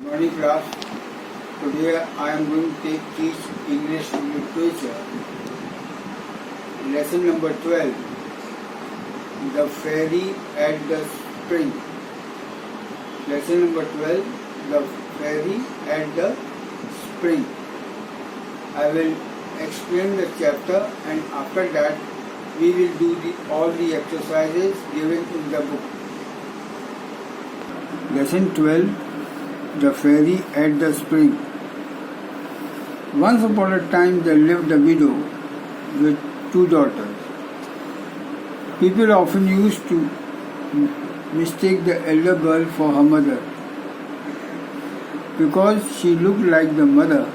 Morning class. Today I am going to teach English literature. Lesson number 12. The Fairy at the Spring. Lesson number 12. The Fairy at the Spring. I will explain the chapter and after that we will do all the exercises given in the book. Lesson 12. The Fairy at the Spring. Once upon a time there lived a widow with two daughters. People often used to mistake the elder girl for her mother. Because she looked like the mother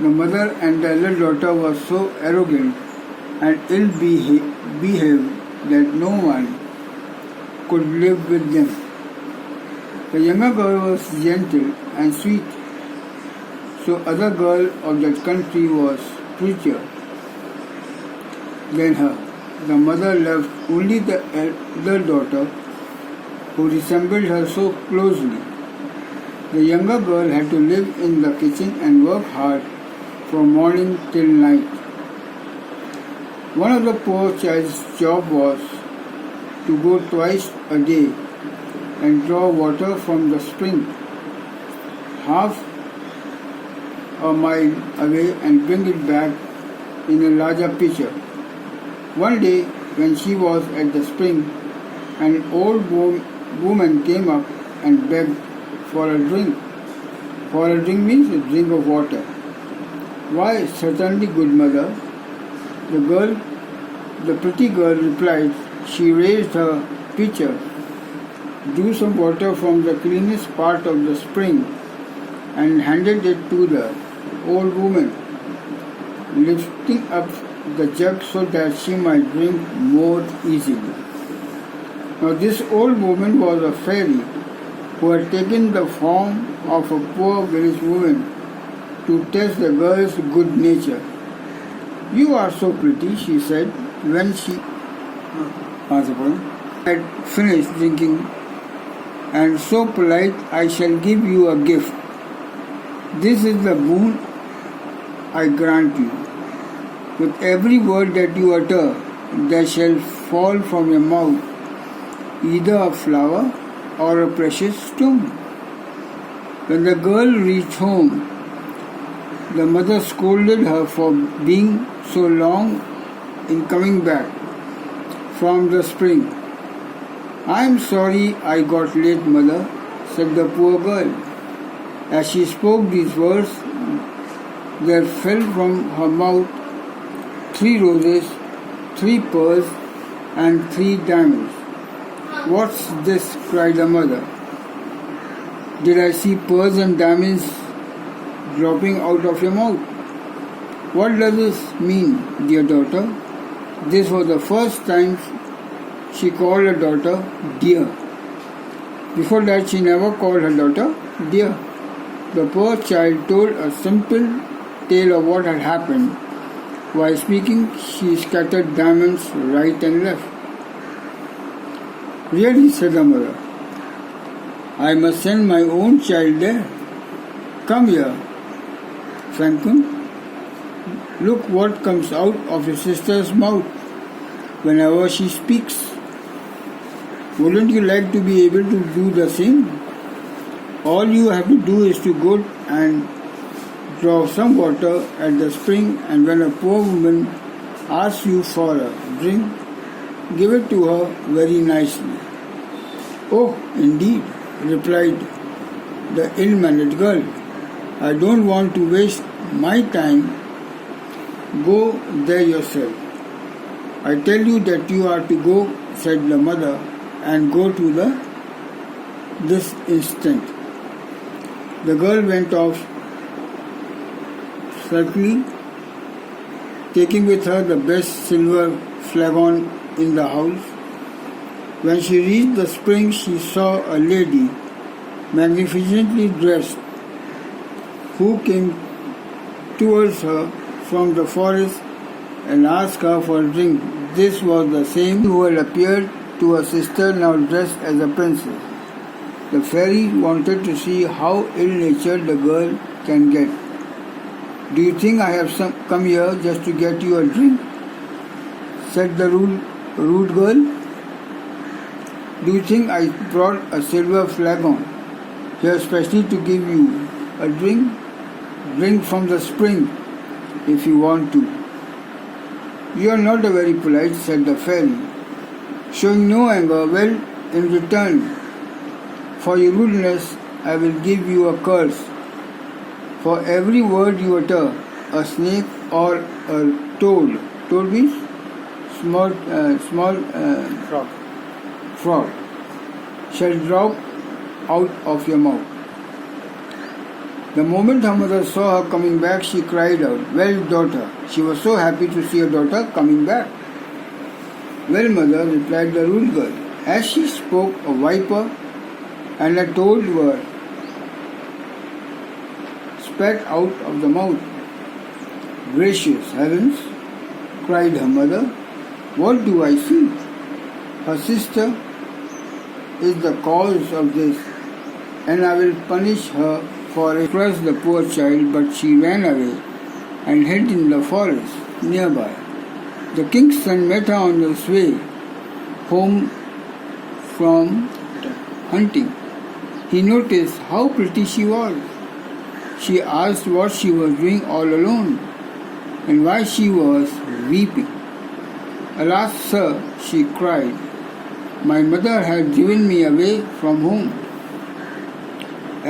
and the elder daughter were so arrogant and ill-behaved that no one could live with them. The younger girl was gentle and sweet, so other girl of that country was prettier than her. The mother loved only the elder daughter, who resembled her so closely. The younger girl had to live in the kitchen and work hard from morning till night. One of the poor child's job was to go twice a day and draw water from the spring half a mile away and bring it back in a larger pitcher. One day, when she was at the spring, an old woman came up and begged for a drink. For a drink means a drink of water. Why, certainly, good mother. The pretty girl replied. She raised her pitcher, drew some water from the cleanest part of the spring and handed it to the old woman, lifting up the jug so that she might drink more easily. Now this old woman was a fairy who had taken the form of a poor village woman to test the girl's good nature. "You are so pretty," she said when she had finished drinking, "and so polite, I shall give you a gift. This is the boon I grant you. With every word that you utter, there shall fall from your mouth either a flower or a precious stone." When the girl reached home, the mother scolded her for being so long in coming back from the spring. "I am sorry I got late, mother," said the poor girl. As she spoke these words, there fell from her mouth 3 roses, 3 pearls, and 3 diamonds. "What's this?" cried the mother. "Did I see pearls and diamonds dropping out of your mouth? What does this mean, dear daughter?" This was the first time she called her daughter dear. Before that, she never called her daughter dear. The poor child told a simple tale of what had happened. While speaking, she scattered diamonds right and left. "Really," said the mother, "I must send my own child there. Come here, Fankun. Look what comes out of your sister's mouth whenever she speaks. Wouldn't you like to be able to do the same? All you have to do is to go and draw some water at the spring, and when a poor woman asks you for a drink, give it to her very nicely." "Oh, indeed," replied the ill-mannered girl. "I don't want to waste my time. Go there yourself." "I tell you that you are to go," said the mother, "and go to this instant." The girl went off sulkily, taking with her the best silver flagon in the house. When she reached the spring, she saw a lady, magnificently dressed, who came towards her from the forest and asked her for a drink. This was the same who had appeared to her sister, now dressed as a princess. The fairy wanted to see how ill-natured the girl can get. "Do you think I have come here just to get you a drink?" said the rude girl. "Do you think I brought a silver flagon here especially to give you a drink? Drink from the spring if you want to." "You are not very polite," said the fairy, showing no anger. "Well, in return for your rudeness, I will give you a curse. For every word you utter, a snake or a toad means small frog, shall drop out of your mouth." The moment her mother saw her coming back, she cried out, "Well, daughter." She was so happy to see her daughter coming back. "Well, mother," replied the rude girl. As she spoke, a viper and a toad were spat out of the mouth. "Gracious heavens!" cried her mother. "What do I see? Her sister is the cause of this, and I will punish her for it." Crushed the poor child, but she ran away and hid in the forest nearby. The king's son met her on his way home from hunting. He noticed how pretty she was. She asked what she was doing all alone and why she was weeping. "Alas, sir," she cried, "my mother had driven me away from home."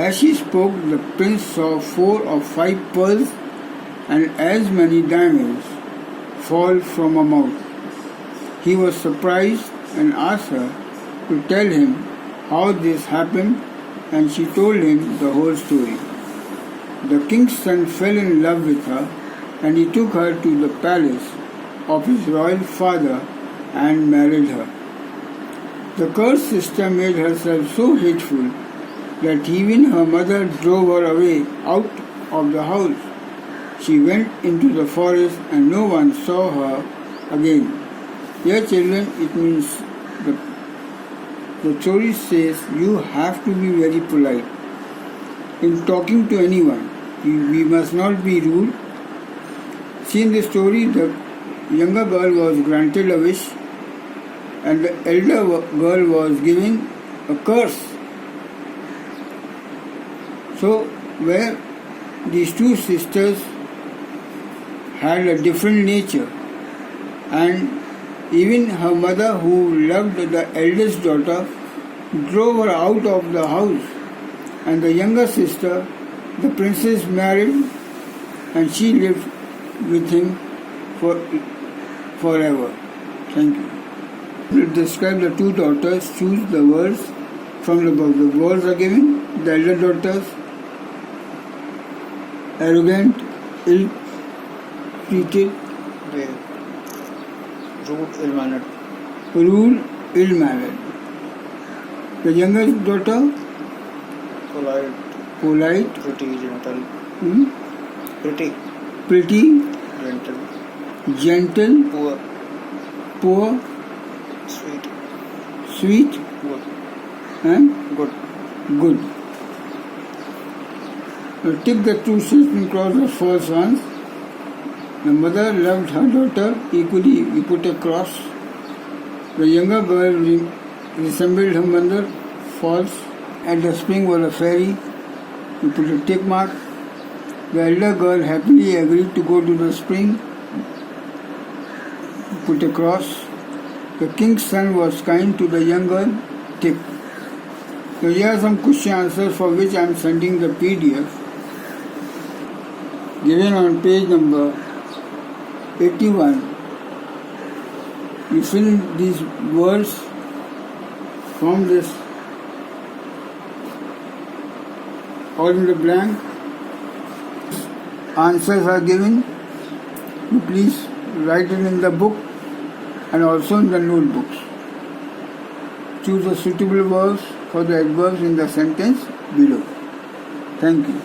As she spoke, the prince saw 4 or 5 pearls and as many diamonds fall from her mouth. He was surprised and asked her to tell him how this happened, and she told him the whole story. The king's son fell in love with her, and he took her to the palace of his royal father and married her. The cursed sister made herself so hateful that even her mother drove her away out of the house. She went into the forest and no one saw her again. Dear children, it means the story says you have to be very polite in talking to anyone. We must not be rude. See, in the story, the younger girl was granted a wish and the elder girl was given a curse. So, where these two sisters had a different nature, and even her mother, who loved the eldest daughter, drove her out of the house, and the younger sister, the princess, married, and she lived with him forever. Thank you. To describe the two daughters, choose the words from the book. The words are given. The elder daughters, arrogant, ill-treated, rude, ill-mannered. The youngest daughter, polite, pretty, gentle, pretty, gentle, poor, sweet, and good. Now tick the two statements across the false ones. The mother loved her daughter equally. We put a cross. The younger girl resembled her mother. False. At the spring was a fairy. We put a tick mark. The elder girl happily agreed to go to the spring. We put a cross. The king's son was kind to the young girl. Tick. So here are some question answers for which I am sending the PDF. Given on page number 81. You fill these words from this all in the blank. Answers are given. You please write it in the book and also in the notebooks. Choose the suitable verbs for the adverbs in the sentence below. Thank you.